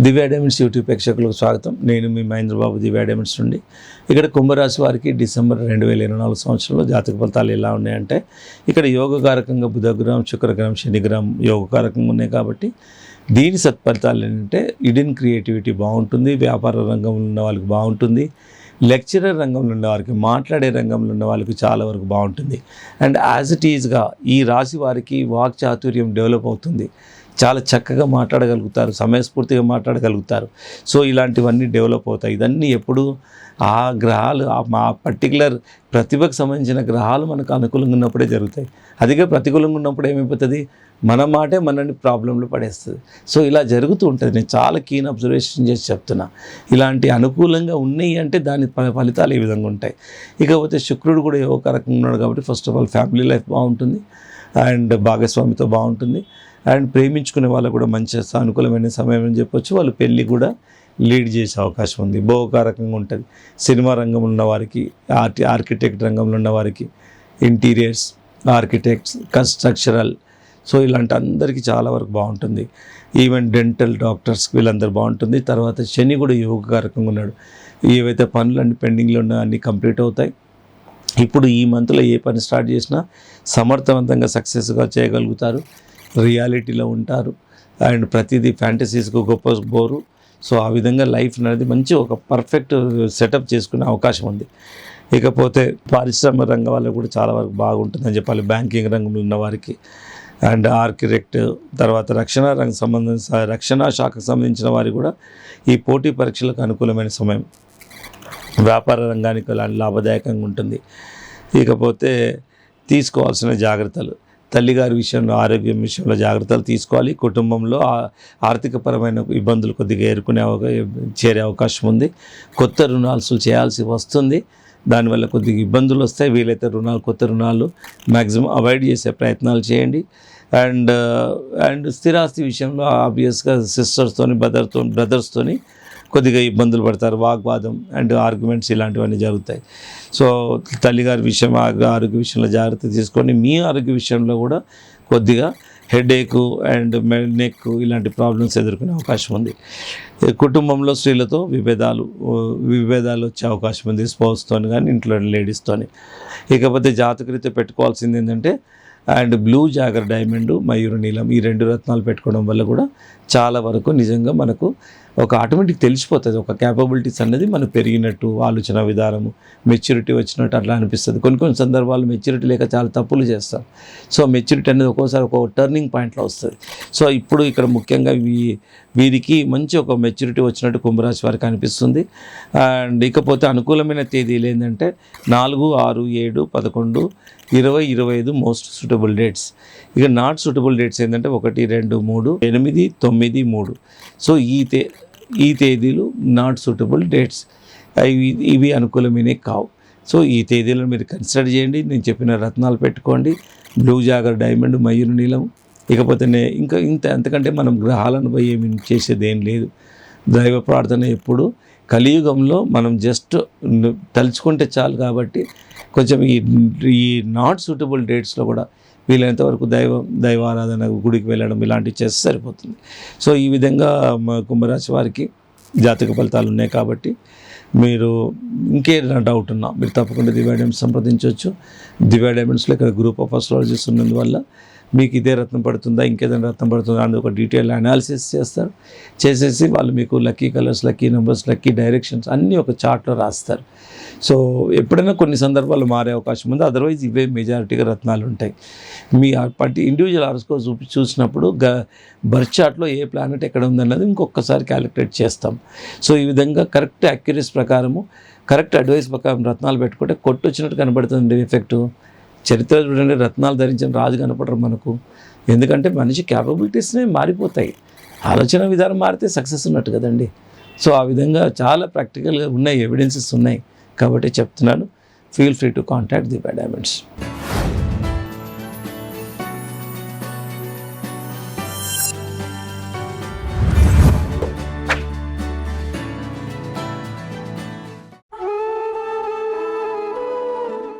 దివ్య diamonds YouTube ప్రేక్షకులకు స్వాగతం. నేను మీ మహేంద్ర బాబు, దివ్య డైమండ్స్ నుండి. ఇక్కడ కుంభరాశి వారికి డిసెంబర్ 2024 సంవత్సరంలో జాతక ఫలితాలు ఎలా ఉన్నాయంటే, ఇక్కడ యోగకారకంగా బుధగ్రహం, శుక్రగ్రహం, శనిగ్రహం యోగకారకంగా ఉన్నాయి. కాబట్టి దీని సత్ఫలితాలు ఏంటంటే, ఇడిన్ క్రియేటివిటీ బాగుంటుంది, వ్యాపార రంగంలో ఉన్న వాళ్ళకి బాగుంటుంది, లెక్చరర్ రంగంలో ఉన్న వారికి, మాట్లాడే రంగంలో ఉన్న వాళ్ళకి చాలా వరకు బాగుంటుంది. అండ్ యాజ్ ఇట్ ఈజ్గా ఈ రాశి వారికి వాక్ చాతుర్యం డెవలప్ అవుతుంది. చాలా చక్కగా మాట్లాడగలుగుతారు, సమయస్ఫూర్తిగా మాట్లాడగలుగుతారు. సో ఇలాంటివన్నీ డెవలప్ అవుతాయి. ఇదన్నీ ఎప్పుడు ఆ గ్రహాలు ఆ పర్టికులర్ ప్రతిభకు సంబంధించిన గ్రహాలు మనకు అనుకూలంగా ఉన్నప్పుడే జరుగుతాయి. అదిగా ప్రతికూలంగా ఉన్నప్పుడు ఏమైపోతుంది, మన మాటే మనల్ని ప్రాబ్లంలో పడేస్తుంది. సో ఇలా జరుగుతూ ఉంటుంది. నేను చాలా కీన్ అబ్జర్వేషన్ చేసి చెప్తున్నా. ఇలాంటి అనుకూలంగా ఉన్నాయి అంటే దాని ఫలితాలు ఈ విధంగా ఉంటాయి. ఇకపోతే శుక్రుడు కూడా యోగకారకంగా ఉన్నాడు కాబట్టి first of all family life బాగుంటుంది, అండ్ భాగస్వామితో బాగుంటుంది, అండ్ ప్రేమించుకునే వాళ్ళకు కూడా మంచి సానుకూలమైన సమయం అని చెప్పొచ్చు. వాళ్ళు పెళ్ళి కూడా లీడ్ చేసే అవకాశం ఉంది. భోగకారకంగా ఉంటుంది. సినిమా రంగంలో ఉన్న వారికి, ఆర్కిటెక్ట్ రంగంలో ఉన్న వారికి, ఇంటీరియర్స్, ఆర్కిటెక్ట్స్, కన్స్ట్రక్షనల్, సో ఇలాంటి అందరికీ చాలా వరకు బాగుంటుంది. ఈవెన్ డెంటల్ డాక్టర్స్ వీళ్ళందరూ బాగుంటుంది. తర్వాత శని కూడా యోగకారకంగా ఉన్నాడు. ఏవైతే పనులన్నీ పెండింగ్లో ఉన్నా అన్నీ కంప్లీట్ అవుతాయి. ఇప్పుడు ఈ మంత్లో ఏ పని స్టార్ట్ చేసినా సమర్థవంతంగా సక్సెస్గా చేయగలుగుతారు. రియాలిటీలో ఉంటారు. అండ్ ప్రతిదీ ఫ్యాంటసీస్కు గొప్ప బోరు. సో ఆ విధంగా లైఫ్ అనేది మంచి ఒక పర్ఫెక్ట్ సెటప్ చేసుకునే అవకాశం ఉంది. ఇకపోతే పారిశ్రామిక రంగం వాళ్ళకు కూడా చాలా వరకు బాగుంటుందని చెప్పాలి. బ్యాంకింగ్ రంగంలో ఉన్న వారికి, అండ్ ఆర్కిటెక్ట్, తర్వాత రక్షణ శాఖకు సంబంధించిన వారికి కూడా ఈ పోటీ పరీక్షలకు అనుకూలమైన సమయం. వ్యాపార రంగానికి లాభదాయకంగా ఉంటుంది. ఇకపోతే తీసుకోవాల్సిన జాగ్రత్తలు, తల్లిగారి విషయంలో, ఆరోగ్యం విషయంలో జాగ్రత్తలు తీసుకోవాలి. కుటుంబంలో ఆర్థికపరమైన ఇబ్బందులు కొద్దిగా చేరే అవకాశం ఉంది. కొత్త రుణాలు చేయాల్సి వస్తుంది. దానివల్ల కొద్దిగా ఇబ్బందులు వస్తాయి. వీలైతే కొత్త రుణాలు మ్యాక్సిమం అవాయిడ్ చేసే ప్రయత్నాలు చేయండి. అండ్ స్థిరాస్తి విషయంలో ఆబ్వియస్గా సిస్టర్స్తోని బ్రదర్స్తోని కొద్దిగా ఇబ్బందులు పడతారు. వాగ్వాదం అండ్ ఆర్గ్యుమెంట్స్ ఇలాంటివన్నీ జరుగుతాయి. సో తల్లిగారి విషయం, ఆరోగ్య విషయంలో జాగ్రత్త తీసుకొని మీ ఆరోగ్య విషయంలో కూడా కొద్దిగా హెడేక్ అండ్ నెక్ ఇలాంటి ప్రాబ్లమ్స్ ఎదుర్కొనే అవకాశం ఉంది. కుటుంబంలో స్త్రీలతో విభేదాలు వచ్చే అవకాశం ఉంది, స్పౌస్తో కానీ ఇంట్లో లేడీస్తోని. ఇకపోతే జాతకరీత్యా పెట్టుకోవాల్సింది ఏంటంటే, అండ్ బ్లూ జాగర్ డైమండ్, మయూర నీలం, ఈ 2 రత్నాలు పెట్టుకోవడం వల్ల కూడా చాలా వరకు నిజంగా మనకు ఒక ఆటోమేటిక్ తెలిసిపోతుంది. ఒక క్యాపబిలిటీస్ అనేది మనకు పెరిగినట్టు, ఆలోచన విధానము, మెచ్యూరిటీ వచ్చినట్టు అట్లా అనిపిస్తుంది. కొన్ని సందర్భాలు మెచ్యూరిటీ లేక చాలా తప్పులు చేస్తాం. సో మెచ్యూరిటీ అనేది ఒక్కోసారి ఒక టర్నింగ్ పాయింట్లో వస్తుంది. సో ఇప్పుడు ఇక్కడ ముఖ్యంగా వీరికి మంచి ఒక మెచ్యూరిటీ వచ్చినట్టు కుంభరాశి వారికి అనిపిస్తుంది. అండ్ ఇకపోతే అనుకూలమైన తేదీలు ఏంటంటే 4, 6, 7, 11, 20, 25 మోస్ట్ సూటబుల్ డేట్స్. ఇక నాట్ సూటబుల్ డేట్స్ ఏంటంటే 1, 2, 3, 8, 9, 3. సో ఈ తేదీలు నాట్ సూటబుల్ డేట్స్. ఇవి అనుకూలమైనవి కావు. సో ఈ తేదీలను మీరు కన్సిడర్ చేయండి. నేను చెప్పిన రత్నాలు పెట్టుకోండి, బ్లూ జాగర్ డైమండ్, మయూర నీలం. ఇకపోతే ఇంకా అంతకంటే మనం గ్రహాలను పోయి ఏమి చేసేది ఏం లేదు. దైవ ప్రార్థన ఎప్పుడు కలియుగంలో మనం జస్ట్ తలుచుకుంటే చాలు. కాబట్టి కొంచెం ఈ నాట్ సూటబుల్ డేట్స్లో కూడా వీలైనంత వరకు దైవారాధన, గుడికి వెళ్ళడం ఇలాంటివి చేస్తే సరిపోతుంది. సో ఈ విధంగా కుంభరాశి వారికి జాతక ఫలితాలు ఉన్నాయి. కాబట్టి మీరు ఇంకేదైనా డౌట్ ఉన్నా మీరు తప్పకుండా దివ్య డైమండ్స్ సంప్రదించవచ్చు. దివ్య డైమండ్స్లో ఇక్కడ గ్రూప్ ఆఫ్ అస్ట్రాలజీస్ ఉన్నందువల్ల మీకు ఇదే రత్నం పడుతుందా, ఇంకేదైనా రత్నం పడుతుందా అని ఒక డీటెయిల్ అనాలిసిస్ చేస్తారు. చేసేసి వాళ్ళు మీకు lucky colours, lucky numbers, lucky directions అన్నీ ఒక చార్ట్లో రాస్తారు. సో ఎప్పుడైనా కొన్ని సందర్భాలు మారే అవకాశం ఉంది. అదర్వైజ్ ఇవే మెజారిటీగా రత్నాలు ఉంటాయి. మీ ఇండివిజువల్ హారోస్కోప్ చూసినప్పుడు బర్త్ చార్ట్లో ఏ ప్లానెట్ ఎక్కడ ఉందన్నది ఇంకొకసారి క్యాలిక్యులేట్ చేస్తాం. సో ఈ విధంగా కరెక్ట్ యాక్యురసీ ప్రకారము, కరెక్ట్ అడ్వైస్ ప్రకారం రత్నాలు పెట్టుకుంటే కొట్టొచ్చినట్టు కనబడుతుంది ఎఫెక్టు. చరిత్ర చూడండి, రత్నాలు ధరించిన రాజు కనపడరు మనకు. ఎందుకంటే మనిషి క్యాపబిలిటీస్నే మారిపోతాయి. ఆలోచన విధానం మారితే సక్సెస్ ఉన్నట్టు కదండి. సో ఆ విధంగా చాలా ప్రాక్టికల్గా ఉన్నాయి, ఎవిడెన్సెస్ ఉన్నాయి. కాబట్టి చెప్తున్నాను, feel free to contact Divya diamonds.